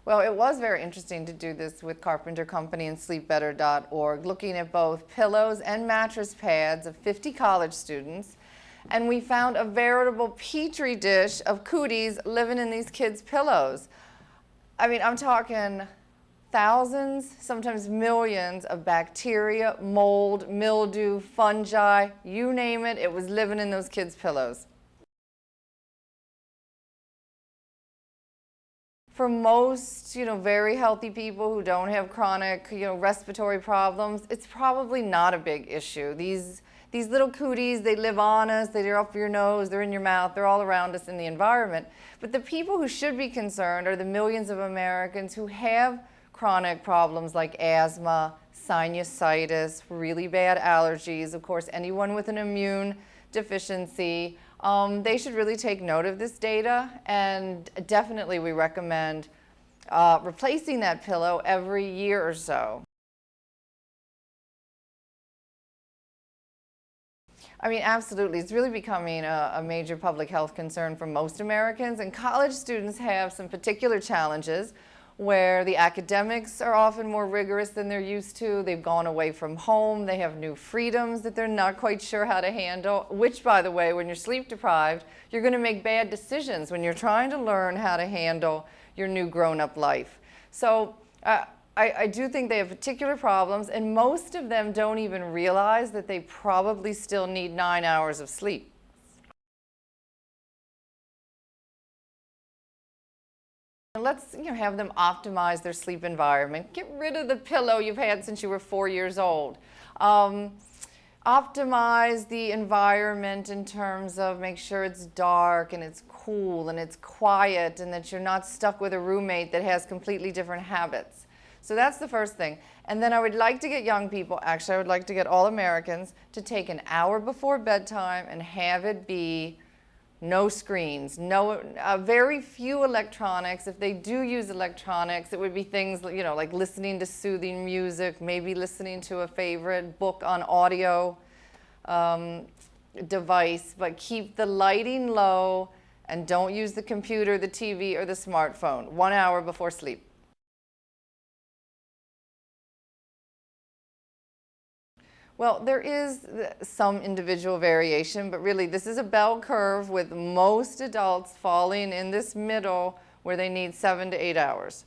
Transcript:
Well, it was very interesting to do this with Carpenter Company and sleepbetter.org, looking at both pillows and mattress pads of 50 college students. And we found a veritable petri dish of cooties living in these kids' pillows. I mean, I'm talking thousands, sometimes millions of bacteria, mold, mildew, fungi, you name it, it was living in those kids' pillows. For most, very healthy people who don't have chronic, respiratory problems, it's probably not a big issue. These little cooties, they live on us, they're up your nose, they're in your mouth, they're all around us in the environment. But the people who should be concerned are the millions of Americans who have chronic problems like asthma, sinusitis, really bad allergies, of course, anyone with an immune deficiency. They should really take note of this data, and definitely we recommend replacing that pillow every year or so. I mean, absolutely. It's really becoming a major public health concern for most Americans, and college students have some particular challenges where the academics are often more rigorous than they're used to. They've gone away from home. They have new freedoms that they're not quite sure how to handle, which, by the way, when you're sleep deprived, you're going to make bad decisions when you're trying to learn how to handle your new grown-up life. So I do think they have particular problems, and most of them don't even realize that they probably still need 9 hours of sleep. Let's have them optimize their sleep environment. Get rid of the pillow you've had since you were 4 years old. Optimize the environment in terms of make sure it's dark and it's cool and it's quiet and that you're not stuck with a roommate that has completely different habits. So that's the first thing. And then I would like to get young people, actually I would like to get all Americans to take an hour before bedtime and have it be no screens, very few electronics. If they do use electronics, it would be things like listening to soothing music, maybe listening to a favorite book on audio device, but keep the lighting low and don't use the computer, the TV, or the smartphone 1 hour before sleep. Well, there is some individual variation, but really this is a bell curve with most adults falling in this middle where they need 7 to 8 hours.